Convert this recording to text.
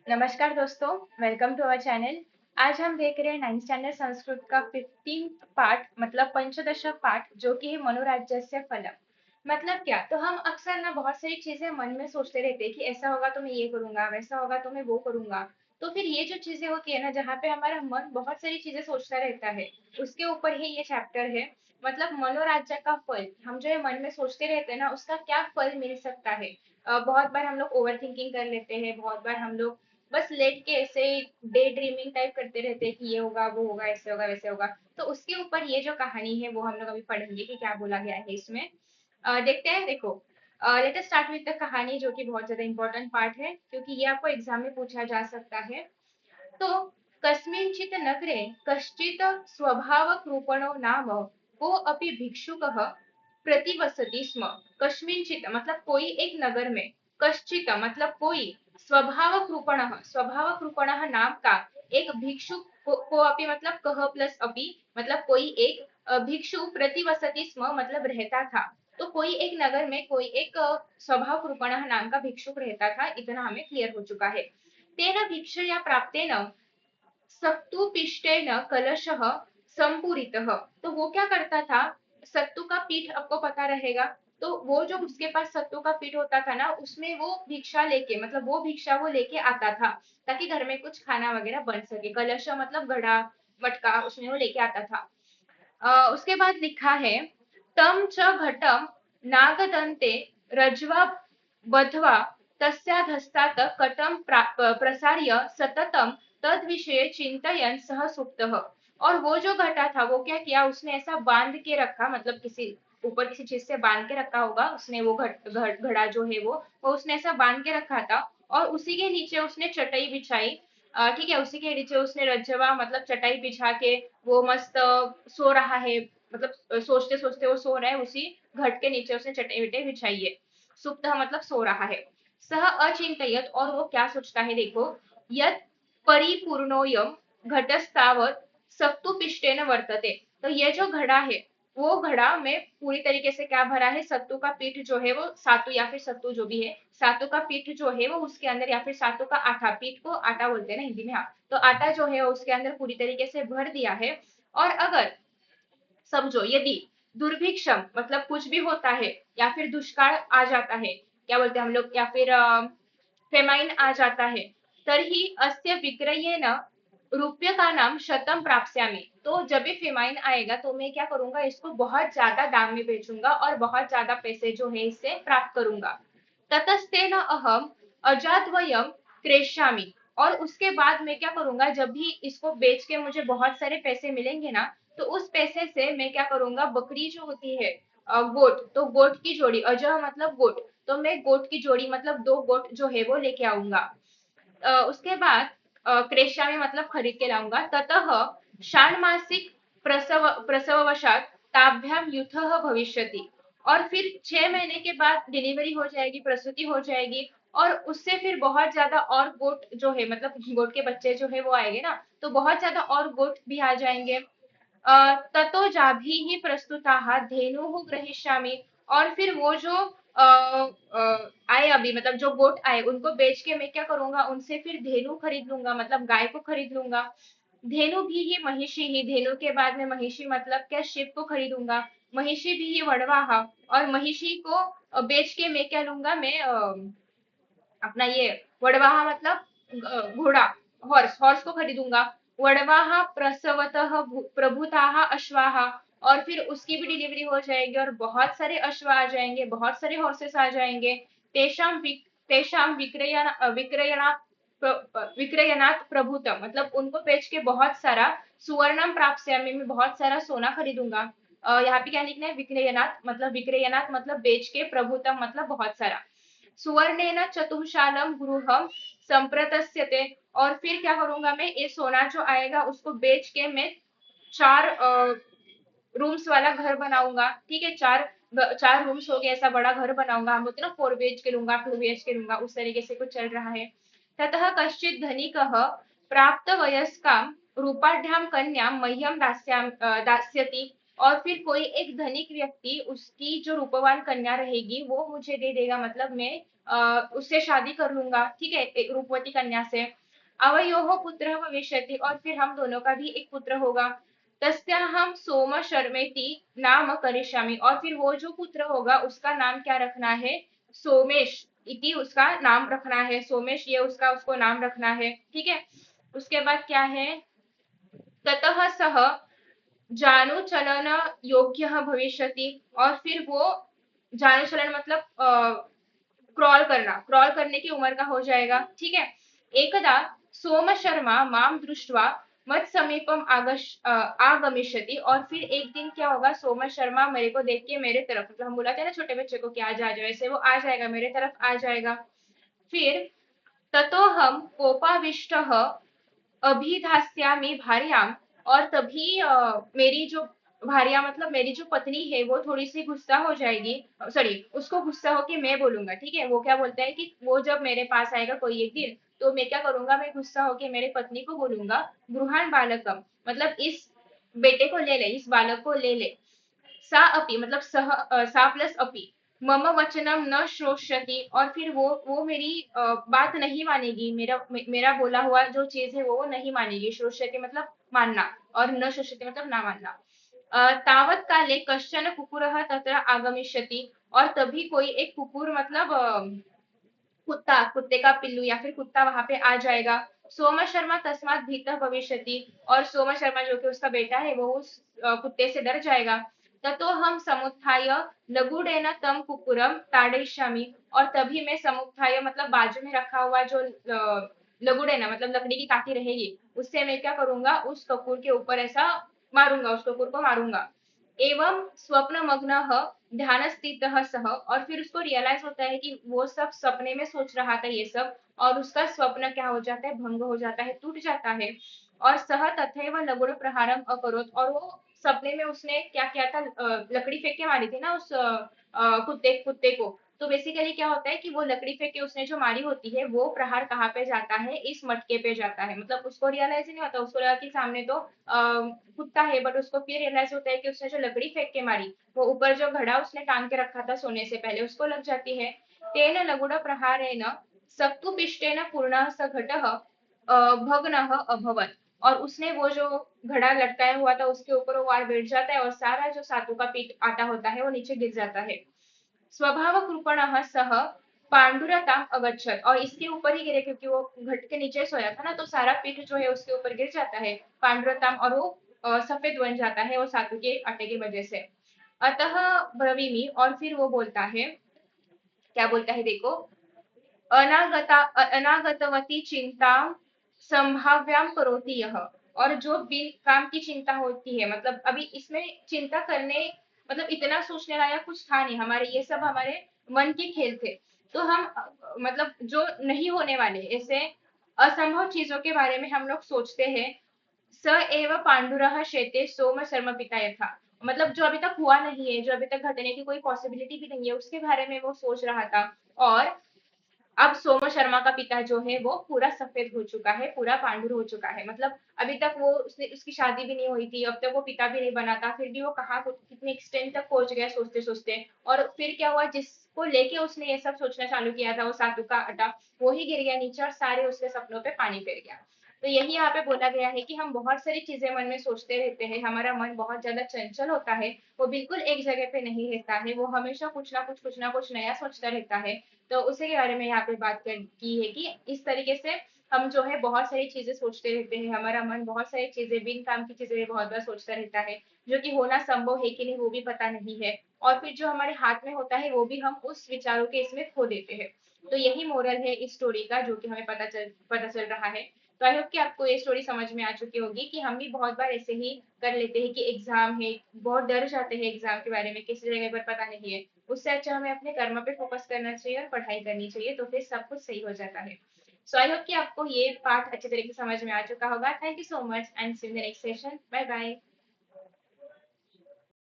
नमस्कार दोस्तों, welcome to our channel. आज हम देख रहे हैं 9th स्टैंडर्ड संस्कृत का 15th पार्ट मतलब पंचदश पाठ जो कि है मनोराज्यस्य फलम। मतलब क्या, तो हम अक्सर ना बहुत सारी चीजें मन में सोचते रहते हैं कि ऐसा होगा तो मैं ये करूंगा, वैसा होगा तो मैं वो करूंगा। तो फिर ये जो चीजें होती है ना, जहाँ पे हमारा मन बहुत सारी चीजें सोचता रहता है, उसके ऊपर ही ये चैप्टर है। मतलब मनोराज्य का फल, हम जो ये मन में सोचते रहते हैं ना, उसका क्या फल मिल सकता है। बहुत बार हम लोग ओवर थिंकिंग कर लेते हैं, बहुत बार हम लोग बस लेट के ऐसे डे ड्रीमिंग टाइप करते रहते हैं कि ये होगा वो होगा ऐसे होगा वैसे होगा। तो उसके ऊपर ये जो कहानी है वो हम लोग अभी पढ़ेंगे कि क्या बोला गया है इसमें। देखते हैं, देखो। Let us start with the कहानी, जो कि बहुत ज्यादा इंपॉर्टेंट पार्ट है क्योंकि ये आपको एग्जाम में पूछा जा सकता है। तो कस्मिंश्चित् नगरे कश्चित् स्वभावकृपणो नाम को अपि भिक्षुकः प्रतिवसति स्म। कस्मिंश्चित् मतलब कोई एक नगर में, कश्चित् मतलब कोई, स्वभावकृपणः स्वभावकृपणः नाम का एक भिक्षु को अपि मतलब कह प्लस अपि मतलब कोई एक भिक्षु प्रतिवसति स्म मतलब रहता था। तो कोई एक नगर में कोई एक स्वभावकृपणः नाम का भिक्षुक रहता था, इतना हमें क्लियर हो चुका है। तेन भिक्षया प्राप्तेन सत्तुपिष्टेन कलशः संपूरितः। तो वो क्या करता था, सत्तू का पीठ आपको पता रहेगा। तो वो जो उसके पास सत्तू का पीठ होता था ना, उसमें वो भिक्षा लेके मतलब वो भिक्षा वो लेके आता था ताकि घर में कुछ खाना वगैरह बन सके। कलश मतलब घड़ा, मटका, उसमें वो लेके आता था। उसके बाद लिखा है, तम च घटम नागदंते रज्वा बध्वा तस्याधस्तात् कटं प्रसार्य सततम तद विषय चिंतयन सह सुप्तः। और वो जो घटा था वो क्या किया, उसने ऐसा बांध के रखा, मतलब किसी ऊपर किसी चीज से बांध के रखा होगा उसने, वो घड़ा जो है वो उसने ऐसा बांध के रखा था। और उसी के नीचे उसने चटाई बिछाई। ठीक है, उसी के नीचे उसने रज्जवा मतलब चटाई बिछा के वो मस्त सो रहा है। मतलब सोचते सोचते वो सो रहा है, उसी घट के नीचे उसने चटाई विटाई बिछाई है। सुप्त मतलब सो रहा है। सह अचिंतयत, और वो क्या सोचता है, देखो। यत परिपूर्णोयम घटस्तावत सत्तुपिष्टेन वर्तते। तो ये जो घड़ा है, वो घड़ा में पूरी तरीके से क्या भरा है, सत्तू का पीठ जो है वो, सातू या फिर सत्तू जो भी है, सातू का पीठ जो है वो उसके अंदर, या फिर सातू का आटा, पीठ को आटा बोलते हैं ना हिंदी में, हाँ। तो आटा जो है उसके अंदर पूरी तरीके से भर दिया है। और अगर समझो, यदि दुर्भिक्षम मतलब कुछ भी होता है, या फिर दुष्काल आ जाता है, क्या बोलते हैं हम लोग, या फिर फेमाइन आ जाता है, तर्हि अस्य विक्रयेण रूप्यकानां शतम प्राप्स्यामि। तो जब भी फेमाइन आएगा तो मैं क्या करूंगा, इसको बहुत ज्यादा दाम में बेचूंगा और बहुत ज्यादा पैसे जो है इससे प्राप्त करूंगा। ततस्तेन अहम अजाद्वयम क्रेष्यामि। और उसके बाद मैं क्या करूंगा, जब भी इसको बेच के मुझे बहुत सारे पैसे मिलेंगे ना, तो उस पैसे से मैं क्या करूंगा, बकरी जो होती है, गोट, तो गोट की जोड़ी, अजह मतलब गोट, तो मैं गोट की जोड़ी मतलब दो गोट जो है वो लेके आऊंगा। उसके बाद क्रेशा में मतलब खरीद के लाऊंगा। ततः षाण्मासिक प्रसववशात ताभ्याम यूथः भविष्यति। और फिर 6 महीने के बाद डिलीवरी हो जाएगी, प्रसूति हो जाएगी। और उससे फिर बहुत ज्यादा और गोट जो है, मतलब गोट के बच्चे जो है वो आएंगे ना, तो बहुत ज्यादा और गोट भी आ जाएंगे। ततो जाभि प्रस्तुता धेनु ग्रहिष्यामि। और फिर वो जो आए अभी, मतलब जो गोट आए उनको बेच के मैं क्या करूंगा, उनसे फिर धेनु खरीद लूंगा, मतलब गाय को खरीद लूंगा। धेनु भी ही महिषी ही, धेनु के बाद में महिषी मतलब क्या, शिव को खरीदूंगा। महिषी भी ही वड़वाहा। और महिषी को बेच के मैं क्या लूंगा, मैं अपना ये वड़वाहा मतलब घोड़ा, हॉर्स, हॉर्स को खरीदूंगा। वड़वाहा प्रसवतः प्रभुताः अश्वाहा। और फिर उसकी भी डिलीवरी हो जाएगी और बहुत सारे अश्व आ जाएंगे, बहुत सारे हॉर्सेस आ जाएंगे। तेषाम विक्रयणात् प्रभुतम मतलब उनको बेच के बहुत सारा, सुवर्णम प्राप्स्यामि में बहुत सारा सोना खरीदूंगा। यहाँ पे क्या लिखना है, विक्रयणात् मतलब बेच के, प्रभुतम मतलब बहुत सारा। सुवर्णेन चतुशालम गृहम संप्रतस्यते। और फिर क्या करूंगा, मैं ये सोना जो आएगा उसको बेच के मैं 4 रूम्स वाला घर बनाऊंगा। ठीक है, 4 रूम्स हो गया, ऐसा बड़ा घर बनाऊंगा। हम बोलते हैं ना 4 BHK लूंगा, 2 BHK लूंगा, उस तरीके से कुछ चल रहा है। ततः कश्चित धनिकः प्राप्त वयस्कां रूपाढ्याम कन्यां मह्यम दास्यति। और फिर कोई एक धनिक व्यक्ति, उसकी जो रूपवान कन्या रहेगी वो मुझे दे देगा, मतलब मैं उससे शादी कर लूंगा, ठीक है, एक रूपवती कन्या से। अवयोः पुत्रः भविष्यति, और फिर हम दोनों का भी एक पुत्र होगा। तस्याहं सोम शर्मेति नाम करिष्यामि, और फिर वो जो पुत्र होगा उसका नाम क्या रखना है, सोमेश इति उसका नाम रखना है, सोमेश ये उसका उसको नाम रखना है, ठीक है। उसके बाद क्या है, ततः सह जानुचलन योग्य भविष्यति, और फिर वो जानुचलन मतलब क्रॉल करने की उम्र का हो जाएगा, ठीक है। एकदा सोम शर्मा माम दृष्ट्वा मत समीपम आगमिष्यति, और फिर एक दिन क्या होगा, सोम शर्मा मेरे को देख के मेरे तरफ, मतलब हम बुलाते हैं ना छोटे बच्चे को कि आ जा ऐसे वो आ जाएगा, मेरे तरफ आ जाएगा। फिर ततो हम कोपाविष्ट अभिधास्यामि भार्याम, और तभी मेरी जो भार्या मतलब मेरी जो पत्नी है वो थोड़ी सी गुस्सा हो जाएगी, सॉरी उसको गुस्सा हो के मैं बोलूंगा, ठीक है। वो क्या बोलता है कि वो जब मेरे पास आएगा कोई एक दिन, तो मैं क्या करूंगा, मैं गुस्सा होके मेरे पत्नी को बोलूंगा, गृहान बालकम, मतलब इस बेटे को ले ले, इस बालक को ले ले। सा अपि मतलब सा प्लस अपि मम वचनम न श्रोष्यति, और फिर वो मेरी बात नहीं मानेगी, मेरा बोला हुआ जो चीज है वो नहीं मानेगी, श्रोष्यति मतलब मानना, और न श्रोष्यति मतलब ना मानना। तावत काले कश्चन कुकुरः तत्र आगमिष्यति, और तभी कोई एक कुकुर मतलब कुत्ता, कुत्ते का पिल्लू या फिर कुत्ता वहां पे आ जाएगा। सोम शर्मा तस्मात भीतः भविष्यति, और सोम शर्मा जो कि उसका बेटा है वो उस कुत्ते से डर जाएगा। ततो हम समुत्थाय लघुडेन तम कुकुरम ताड़यिष्यामि, और तभी मैं समुत्थाय मतलब बाजू में रखा हुआ जो लघुडेना मतलब लकड़ी की काठी रहेगी, उससे मैं क्या करूंगा, उस कुकुर के ऊपर ऐसा मारूंगा, उस कुकुर को मारूंगा। एवं स्वप्नमग्न ध्यान स्थित सह, और फिर उसको रियलाइज होता है कि वो सब सपने में सोच रहा था ये सब, और उसका स्वप्न क्या हो जाता है, भंग हो जाता है, टूट जाता है। और सह तथैव लघुड़ प्रहारम अकरोत, और वो सपने में उसने क्या किया था, लकड़ी फेंक के मारी थी ना उस कुत्ते कुत्ते को। तो बेसिकली क्या होता है कि वो लकड़ी फेंक के उसने जो मारी होती है वो प्रहार कहाँ पे जाता है, इस मटके पे जाता है, मतलब उसको रियलाइज ही नहीं होता, उसको लगा कि सामने तो कुत्ता है, बट उसको फिर रियलाइज होता है कि उसने जो लकड़ी फेंक के मारी, वो ऊपर जो घड़ा उसने टांग के रखा था सोने से पहले उसको लग जाती है। तेन लघुड़ प्रहारेण सक्तुपिष्टेन पूर्ण स घटः भग्न अभवत, और उसने वो जो घड़ा लटकाया हुआ था उसके ऊपर वो वार बैठ जाता है, और सारा जो सातू का पीठ आटा होता है वो नीचे गिर जाता है। स्वभाव कृपण सह पांडुरताम अगच्छत, और इसके ऊपर ही गिरे क्योंकि वो घट के नीचे सोया था ना, तो सारा पीठ जो है उसके ऊपर गिर जाता है पांडुरताम, और वो सफेद बन जाता है वो सातू के आटे की वजह से। अतः ब्रवीमि, और फिर वो बोलता है, क्या बोलता है देखो, अनागतवती चिंता संभाव्याम करोति यह, और जो बिन काम की चिंता होती है, मतलब अभी इसमें चिंता करने मतलब इतना सोचने लायक कुछ था नहीं, हमारे ये सब हमारे मन के खेल थे। तो हम मतलब जो नहीं होने वाले ऐसे असंभव चीजों के बारे में हम लोग सोचते हैं। स एव पांडुरः शेते सोम शर्म पिता यथा, मतलब जो अभी तक हुआ नहीं है, जो अभी तक घटने की कोई पॉसिबिलिटी भी नहीं है, उसके बारे में वो सोच रहा था। और अब सोम शर्मा का पिता जो है वो पूरा सफेद हो चुका है, पूरा पांडुर हो चुका है, मतलब अभी तक वो उसकी शादी भी नहीं हुई थी, अब तक वो पिता भी नहीं बना था, फिर भी वो कहाँ कितने एक्सटेंट तक पहुंच गया सोचते सोचते। और फिर क्या हुआ, जिसको लेके उसने ये सब सोचना चालू किया था वो साधु का अड्डा, वो ही गिर गया नीचे और सारे उसके सपनों पे पानी फिर गया। तो यही यहाँ पे बोला गया है कि हम बहुत सारी चीजें मन में सोचते रहते हैं, हमारा मन बहुत ज्यादा चंचल होता है, वो बिल्कुल एक जगह पे नहीं रहता है, वो हमेशा कुछ ना कुछ नया सोचता रहता है। तो उसी के बारे में यहाँ पे बात की है कि इस तरीके से हम जो है बहुत सारी चीजें सोचते रहते हैं, हमारा मन बहुत सारी चीजें बिन काम की चीजें बहुत बार सोचता रहता है, जो कि होना संभव है कि नहीं वो भी पता नहीं है, और फिर जो हमारे हाथ में होता है वो भी हम उस विचारों के इसमें खो देते हैं। तो यही मोरल है इस स्टोरी का, जो कि हमें पता चल रहा है। तो आई होप कि आपको ये स्टोरी समझ में आ चुकी होगी कि हम भी बहुत बार ऐसे ही कर लेते हैं कि एग्जाम है, बहुत डर जाते हैं एग्जाम के बारे में, किसी जगह पर पता नहीं है, उससे अच्छा हमें अपने कर्म पे फोकस करना चाहिए और पढ़ाई करनी चाहिए, तो फिर सब कुछ सही हो जाता है। सो आई होप कि आपको ये पार्ट अच्छे तरीके से समझ में आ चुका होगा। Thank you so much and see you in the next session, bye bye.